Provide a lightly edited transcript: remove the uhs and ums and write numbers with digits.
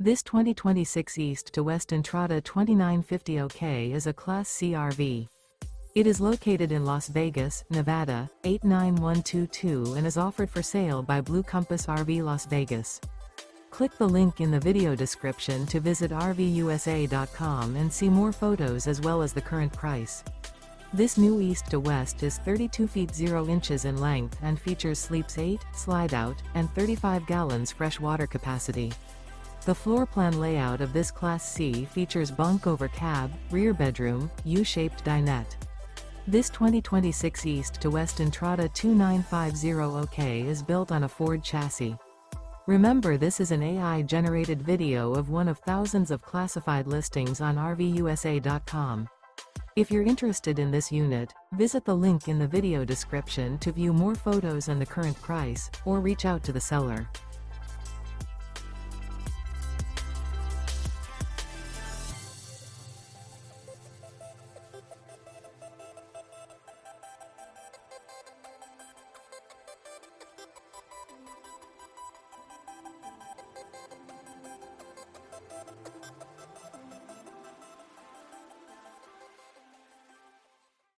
This 2026 East to West Entrada 2950 OK is a Class C RV. It is located in Las Vegas, Nevada, 89122 and is offered for sale by Blue Compass RV Las Vegas. Click the link in the video description to visit RVUSA.com and see more photos as well as the current price. This new East to West is 32 feet 0 inches in length and features sleeps 8, slide-out, and 35 gallons fresh water capacity. The floor plan layout of this Class C features bunk over cab, rear bedroom, U-shaped dinette. This 2026 East to West Entrada 2950 OK is built on a Ford chassis. Remember, this is an AI-generated video of one of thousands of classified listings on RVUSA.com. If you're interested in this unit, visit the link in the video description to view more photos and the current price, or reach out to the seller.